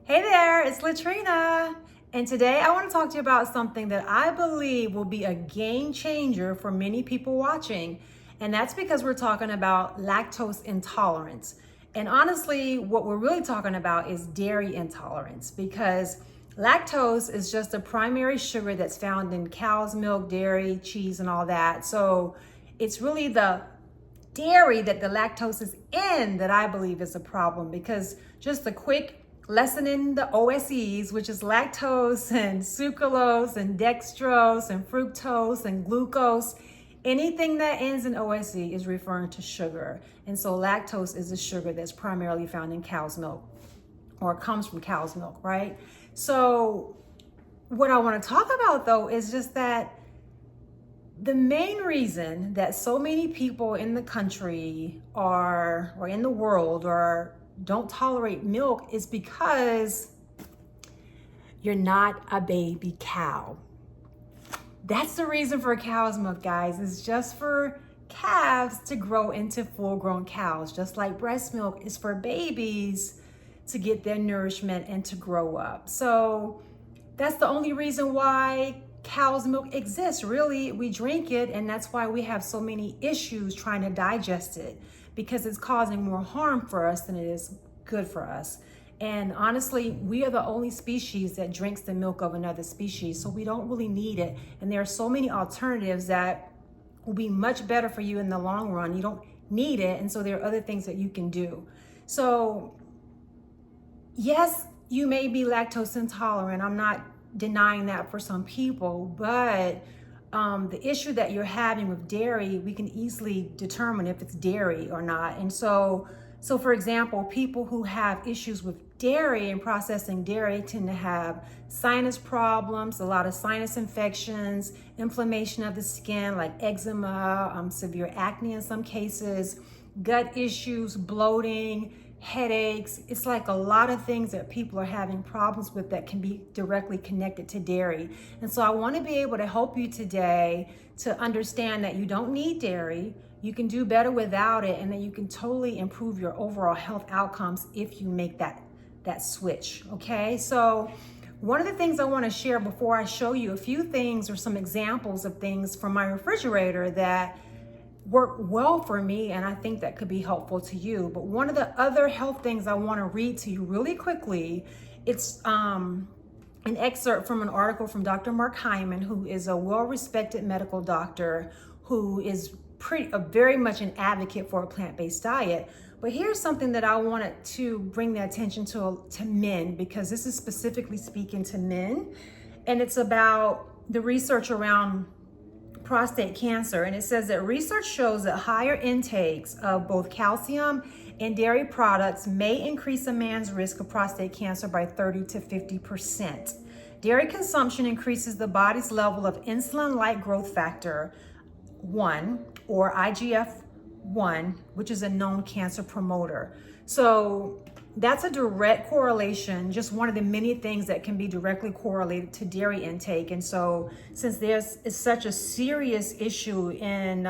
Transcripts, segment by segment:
Hey there, it's Latrina. And today I want to talk to you about something that I believe will be a game changer for many people watching. And that's because we're talking about lactose intolerance. And honestly, what we're really talking about is dairy intolerance, because lactose is just a primary sugar that's found in cow's milk, dairy, cheese, and all that. So it's really the dairy that the lactose is in that I believe is a problem, because just a quick lesson in the OSEs, which is lactose and sucralose and dextrose and fructose and glucose, anything that ends in OSE is referring to sugar. And so lactose is a sugar that's primarily found in cow's milk, or comes from cow's milk, right? So what I want to talk about though is just that the main reason that so many people in the country or in the world don't tolerate milk is because you're not a baby cow. That's the reason for cow's milk, guys. It's just for calves to grow into full-grown cows, just like breast milk is for babies to get their nourishment and to grow up. So that's the only reason why cow's milk exists. Really, we drink it, and that's why we have so many issues trying to digest it, because it's causing more harm for us than it is good for us. And honestly, we are the only species that drinks the milk of another species, so we don't really need it. And there are so many alternatives that will be much better for you in the long run. You don't need it, and so there are other things that you can do. So yes, you may be lactose intolerant. I'm not denying that for some people, but the issue that you're having with dairy, we can easily determine if it's dairy or not. And so for example, people who have issues with dairy and processing dairy tend to have sinus problems, a lot of sinus infections, inflammation of the skin like eczema, severe acne in some cases, gut issues, bloating, headaches. It's like a lot of things that people are having problems with that can be directly connected to dairy. And so I want to be able to help you today to understand that you don't need dairy, you can do better without it, and that you can totally improve your overall health outcomes if you make that switch. Okay, so one of the things I want to share before I show you a few things or some examples of things from my refrigerator that work well for me, and I think that could be helpful to you. But one of the other health things I want to read to you really quickly, it's an excerpt from an article from Dr. Mark Hyman, who is a well-respected medical doctor who is very much an advocate for a plant-based diet. But here's something that I wanted to bring the attention to men, because this is specifically speaking to men, and it's about the research around prostate cancer. And it says that research shows that higher intakes of both calcium and dairy products may increase a man's risk of prostate cancer by 30 to 50%. Dairy consumption increases the body's level of insulin-like growth factor 1, or IGF-1, which is a known cancer promoter. So that's a direct correlation, just one of the many things that can be directly correlated to dairy intake. And so since it's such a serious issue in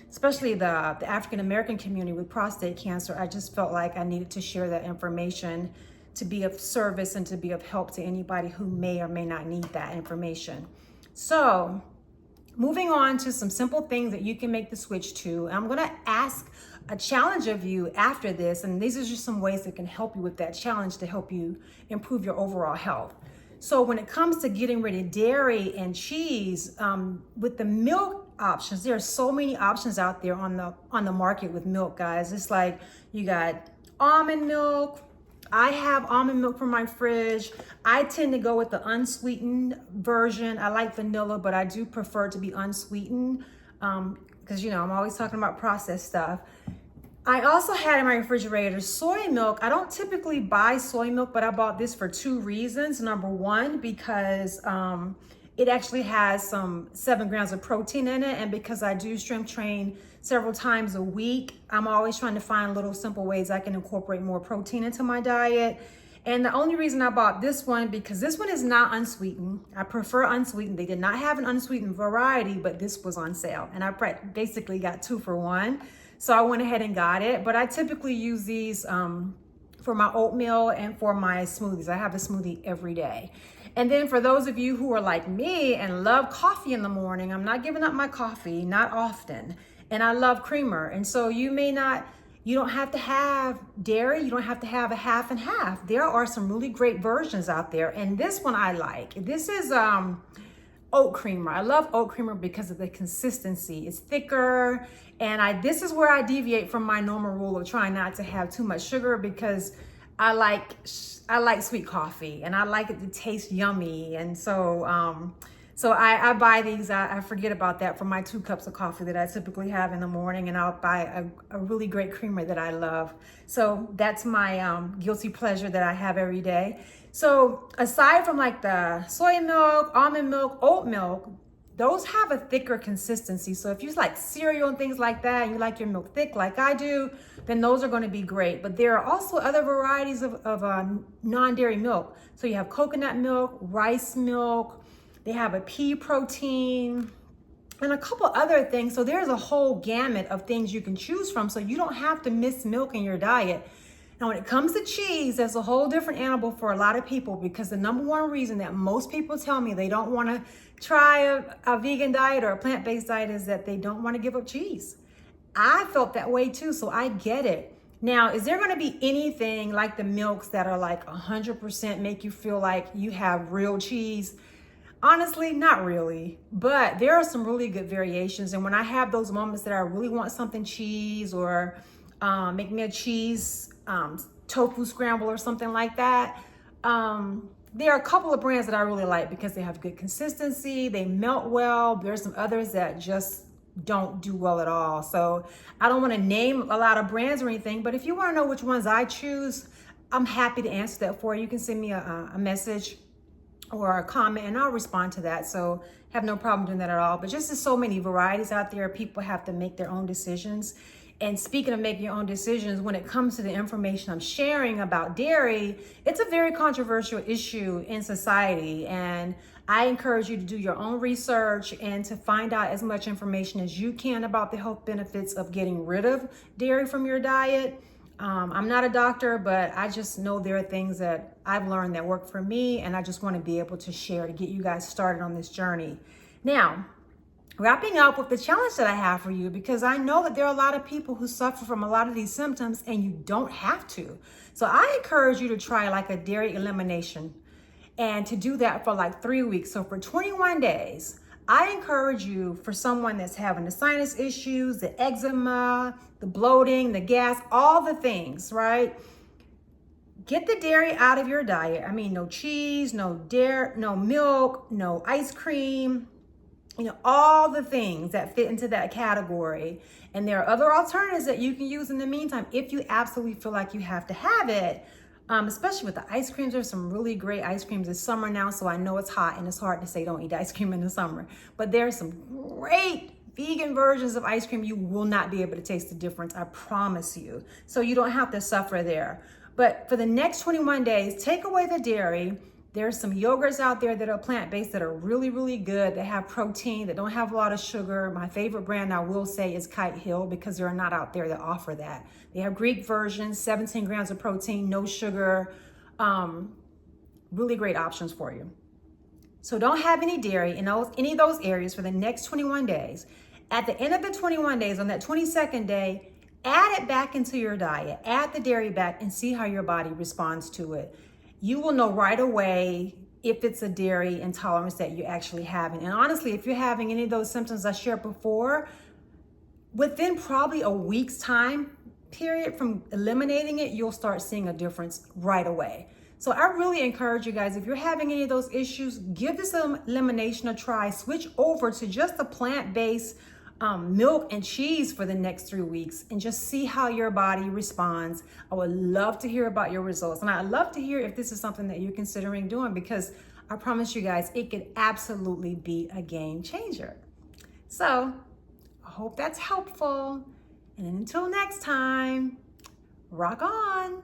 especially the African American community with prostate cancer, I just felt like I needed to share that information to be of service and to be of help to anybody who may or may not need that information. So moving on to some simple things that you can make the switch to. I'm going to ask a challenge of you after this, and these are just some ways that can help you with that challenge to help you improve your overall health. So when it comes to getting rid of dairy and cheese, with the milk options, there are so many options out there on the market with milk, guys. It's like you got almond milk. I have almond milk from my fridge. I tend to go with the unsweetened version. I like vanilla, but I do prefer to be unsweetened because, I'm always talking about processed stuff. I also had in my refrigerator soy milk. I don't typically buy soy milk, but I bought this for 2 reasons. Number one, because it actually has some 7 grams of protein in it. And because I do strength train several times a week, I'm always trying to find little simple ways I can incorporate more protein into my diet. And the only reason I bought this one, because this one is not unsweetened. I prefer unsweetened. They did not have an unsweetened variety, but this was on sale. And I basically got 2 for 1. So I went ahead and got it. But I typically use these for my oatmeal and for my smoothies. I have a smoothie every day. And then for those of you who are like me and love coffee in the morning, I'm not giving up my coffee, not often. And I love creamer. And so you don't have to have dairy. You don't have to have a half and half. There are some really great versions out there. And this one I like. This is oat creamer. I love oat creamer because of the consistency. It's thicker. And this is where I deviate from my normal rule of trying not to have too much sugar, because I like sweet coffee and I like it to taste yummy. And so I buy these. I forget about that for my 2 cups of coffee that I typically have in the morning, and I'll buy a really great creamer that I love. So that's my guilty pleasure that I have every day. So aside from like the soy milk, almond milk, oat milk, those have a thicker consistency. So if you like cereal and things like that, and you like your milk thick like I do, then those are going to be great. But there are also other varieties of non-dairy milk. So you have coconut milk, rice milk, they have a pea protein, and a couple other things. So there's a whole gamut of things you can choose from. So you don't have to miss milk in your diet. Now, when it comes to cheese, that's a whole different animal for a lot of people, because the number one reason that most people tell me they don't want to try a vegan diet or a plant-based diet is that they don't want to give up cheese. I felt that way too, so I get it. Now, is there going to be anything like the milks that are like 100% make you feel like you have real cheese? Honestly, not really, but there are some really good variations. And when I have those moments that I really want something cheese, or make me a cheese tofu scramble or something like that, there are a couple of brands that I really like because they have good consistency, they melt well. There's some others that just don't do well at all. So I don't want to name a lot of brands or anything, but if you want to know which ones I choose, I'm happy to answer that for you. You can send me a message or a comment and I'll respond to that. So have no problem doing that at all. But just there's so many varieties out there, people have to make their own decisions. And speaking of making your own decisions, when it comes to the information I'm sharing about dairy, it's a very controversial issue in society. And I encourage you to do your own research and to find out as much information as you can about the health benefits of getting rid of dairy from your diet. I'm not a doctor, but I just know there are things that I've learned that work for me, and I just want to be able to share to get you guys started on this journey. Now, wrapping up with the challenge that I have for you, because I know that there are a lot of people who suffer from a lot of these symptoms and you don't have to. So I encourage you to try like a dairy elimination, and to do that for like 3 weeks. So for 21 days, I encourage you, for someone that's having the sinus issues, the eczema, the bloating, the gas, all the things, right? Get the dairy out of your diet. I mean, no cheese, no dairy, no milk, no ice cream, all the things that fit into that category. And there are other alternatives that you can use in the meantime if you absolutely feel like you have to have it. Especially with the ice creams. There's some really great ice creams this summer now, so I know it's hot and it's hard to say don't eat ice cream in the summer. But there's some great vegan versions of ice cream. You will not be able to taste the difference, I promise you. So you don't have to suffer there. But for the next 21 days, take away the dairy. There's some yogurts out there that are plant-based that are really, really good. They have protein, that don't have a lot of sugar. My favorite brand, I will say, is Kite Hill, because there are not out there that offer that. They have Greek versions, 17 grams of protein, no sugar. Really great options for you. So don't have any dairy in any of those areas for the next 21 days. At the end of the 21 days, on that 22nd day, add it back into your diet. Add the dairy back and see how your body responds to it. You will know right away if it's a dairy intolerance that you're actually having. And honestly, if you're having any of those symptoms I shared before, within probably a week's time period from eliminating it, you'll start seeing a difference right away. So I really encourage you guys, if you're having any of those issues, give this elimination a try. Switch over to just a plant-based milk and cheese for the next 3 weeks and just see how your body responds. I would love to hear about your results, and I'd love to hear if this is something that you're considering doing, because I promise you guys, it could absolutely be a game changer. So I hope that's helpful, and until next time, rock on.